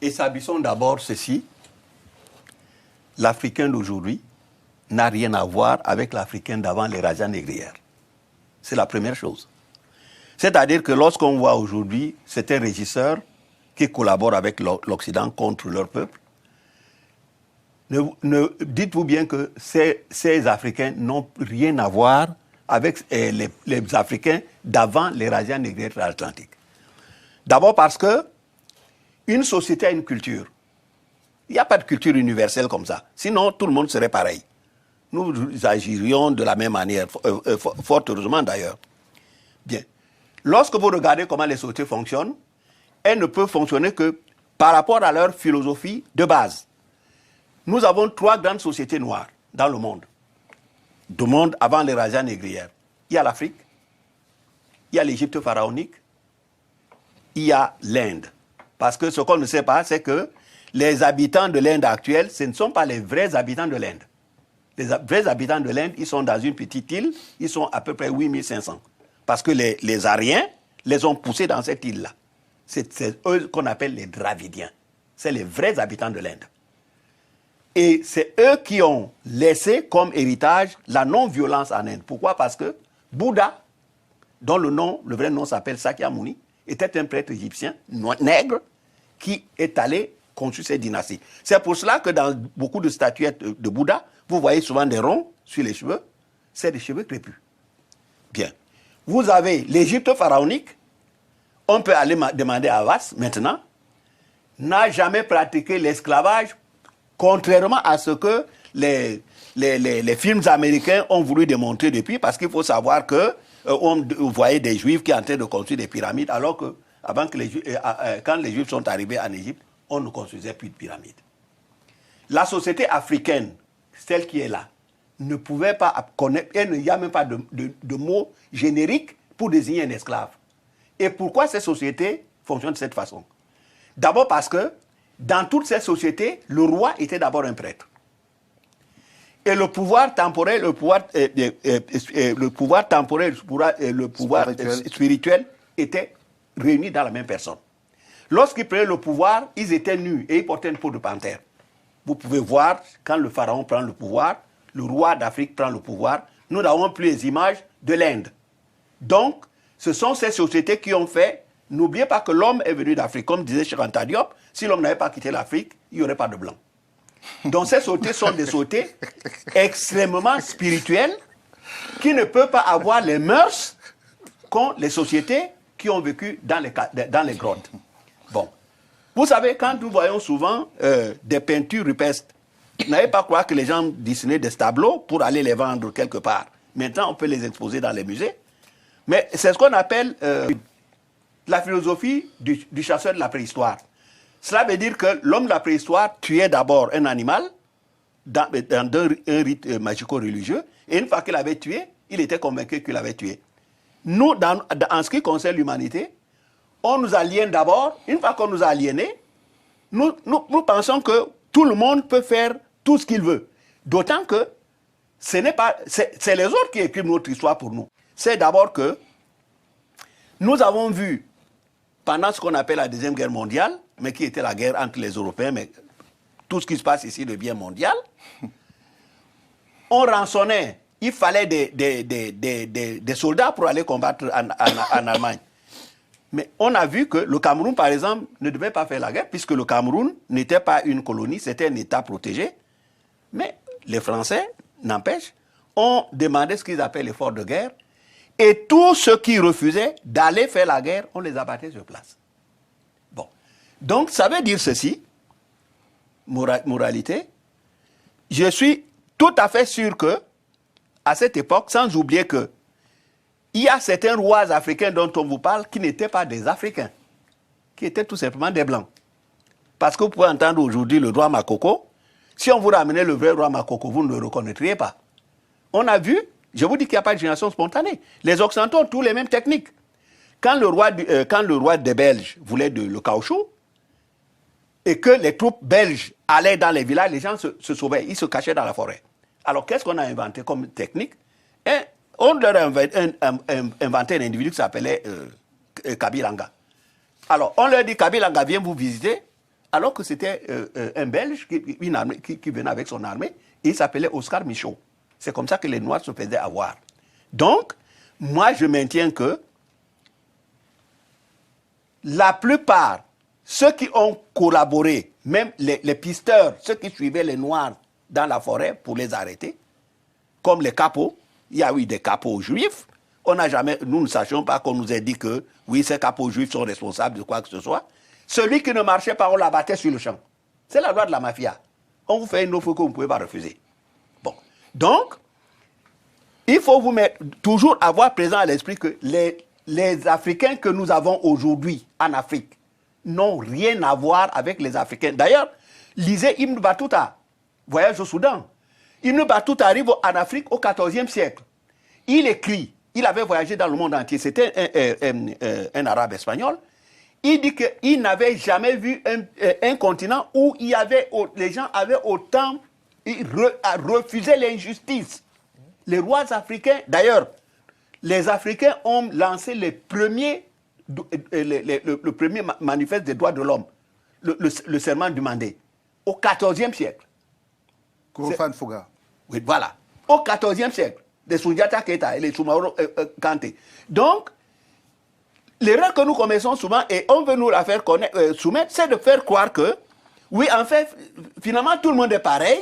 Établissons d'abord ceci. L'Africain d'aujourd'hui n'a rien à voir avec l'Africain d'avant les razzias négrières. C'est la première chose. C'est-à-dire que lorsqu'on voit aujourd'hui certains régisseurs qui collaborent avec l'Occident contre leur peuple, dites-vous bien que ces Africains n'ont rien à voir avec les Africains d'avant les razzias négrières atlantiques. D'abord parce que une société a une culture. Il n'y a pas de culture universelle comme ça. Sinon, tout le monde serait pareil. Nous agirions de la même manière, fort heureusement d'ailleurs. Bien. Lorsque vous regardez comment les sociétés fonctionnent, elles ne peuvent fonctionner que par rapport à leur philosophie de base. Nous avons 3 grandes sociétés noires dans le monde. Du monde avant les razzias négrières. Il y a l'Afrique, il y a l'Égypte pharaonique, il y a l'Inde. Parce que ce qu'on ne sait pas, c'est que les habitants de l'Inde actuelle, ce ne sont pas les vrais habitants de l'Inde. Les vrais habitants de l'Inde, ils sont dans une petite île, ils sont à peu près 8500. Parce que les Aryens les ont poussés dans cette île-là. C'est eux qu'on appelle les Dravidiens. C'est les vrais habitants de l'Inde. Et c'est eux qui ont laissé comme héritage la non-violence en Inde. Pourquoi? Parce que Bouddha, dont le vrai nom s'appelle Sakyamuni, était un prêtre égyptien, nègre, qui est allé construire cette dynastie. C'est pour cela que dans beaucoup de statuettes de Bouddha, vous voyez souvent des ronds sur les cheveux. C'est des cheveux crépus. Bien. Vous avez l'Égypte pharaonique. On peut aller demander à Havas, maintenant, n'a jamais pratiqué l'esclavage, contrairement à ce que les films américains ont voulu démontrer depuis, parce qu'il faut savoir que on voyait des Juifs qui étaient en train de construire des pyramides, alors que quand les Juifs sont arrivés en Égypte, on ne construisait plus de pyramides. La société africaine, celle qui est là, ne pouvait pas connaître, il n'y a même pas de mot générique pour désigner un esclave. Et pourquoi ces sociétés fonctionnent de cette façon? D'abord parce que dans toutes ces sociétés, le roi était d'abord un prêtre. Et le pouvoir temporel, le pouvoir spirituel étaient réunis dans la même personne. Lorsqu'ils prenaient le pouvoir, ils étaient nus et ils portaient une peau de panthère. Vous pouvez voir, quand le pharaon prend le pouvoir, le roi d'Afrique prend le pouvoir, nous n'avons plus les images de l'Inde. Donc, ce sont ces sociétés qui ont fait. N'oubliez pas que l'homme est venu d'Afrique. Comme disait Cheikh Anta Diop, si l'homme n'avait pas quitté l'Afrique, il n'y aurait pas de blanc. Donc ces sociétés sont des sociétés extrêmement spirituelles qui ne peuvent pas avoir les mœurs qu'ont les sociétés qui ont vécu dans les grottes. Bon. Vous savez, quand nous voyons souvent des peintures rupestres, n'allez pas croire que les gens dessinaient des tableaux pour aller les vendre quelque part. Maintenant, on peut les exposer dans les musées. Mais c'est ce qu'on appelle la philosophie du chasseur de la préhistoire. Cela veut dire que l'homme de la préhistoire tuait d'abord un animal dans un rite magico-religieux, et une fois qu'il l'avait tué, il était convaincu qu'il l'avait tué. Nous, en ce qui concerne l'humanité, on nous aliène d'abord. Une fois qu'on nous a aliénés, nous pensons que tout le monde peut faire tout ce qu'il veut. D'autant que c'est les autres qui écrivent notre histoire pour nous. C'est d'abord que nous avons vu, pendant ce qu'on appelle la Deuxième Guerre mondiale, mais qui était la guerre entre les Européens, mais tout ce qui se passe ici devient mondial, on rançonnait, il fallait des soldats pour aller combattre en Allemagne. Mais on a vu que le Cameroun, par exemple, ne devait pas faire la guerre, puisque le Cameroun n'était pas une colonie, c'était un État protégé. Mais les Français, n'empêche, ont demandé ce qu'ils appellent l'effort de guerre, et tous ceux qui refusaient d'aller faire la guerre, on les abattait sur place. Bon. Donc, ça veut dire ceci, moralité, je suis tout à fait sûr que, à cette époque, sans oublier que il y a certains rois africains dont on vous parle qui n'étaient pas des Africains, qui étaient tout simplement des Blancs. Parce que vous pouvez entendre aujourd'hui le roi Makoko. Si on vous ramenait le vrai roi Makoko, vous ne le reconnaîtriez pas. On a vu, je vous dis qu'il n'y a pas de génération spontanée. Les Occidentaux ont tous les mêmes techniques. Quand le roi des Belges voulait le caoutchouc, et que les troupes belges allaient dans les villages, les gens se sauvaient, ils se cachaient dans la forêt. Alors qu'est-ce qu'on a inventé comme technique? On leur a inventé un individu qui s'appelait Kabilanga. Alors, on leur dit, Kabilanga, viens vous visiter. alors que c'était un Belge qui venait avec son armée, il s'appelait Oscar Michaud. C'est comme ça que les Noirs se faisaient avoir. Donc, moi, je maintiens que la plupart, ceux qui ont collaboré, même les pisteurs, ceux qui suivaient les Noirs dans la forêt pour les arrêter, comme les capots, il y a eu des capots juifs, nous ne sachions pas qu'on nous ait dit que, oui, ces capots juifs sont responsables de quoi que ce soit. Celui qui ne marchait pas, on l'abattait sur le champ. C'est la loi de la mafia. On vous fait une offre que vous ne pouvez pas refuser. Bon. Donc, il faut toujours avoir présent à l'esprit que les Africains que nous avons aujourd'hui en Afrique n'ont rien à voir avec les Africains. D'ailleurs, lisez Ibn Battuta, voyage au Soudan. Ibn Battuta arrive en Afrique au XIVe siècle. Il écrit, il avait voyagé dans le monde entier, c'était un arabe espagnol. Il dit qu'il n'avait jamais vu un continent où les gens avaient autant refusé l'injustice. Les rois africains, d'ailleurs, les Africains ont lancé le premier manifeste des droits de l'homme, le serment du Mandé, au XIVe siècle. Kourofane Fouga. Oui, voilà. Au XIVe siècle, les Soundiata Keita et les Soumaoro Kanté. Donc, l'erreur que nous commettons souvent, et on veut nous la faire soumettre, c'est de faire croire que, oui, en fait, finalement, tout le monde est pareil,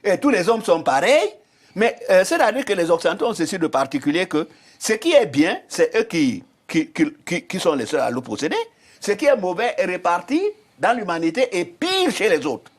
et tous les hommes sont pareils, mais c'est-à-dire que les Occidentaux ont ceci de particulier que ce qui est bien, c'est eux qui sont les seuls à le posséder. Ce qui est mauvais est réparti dans l'humanité et pire chez les autres.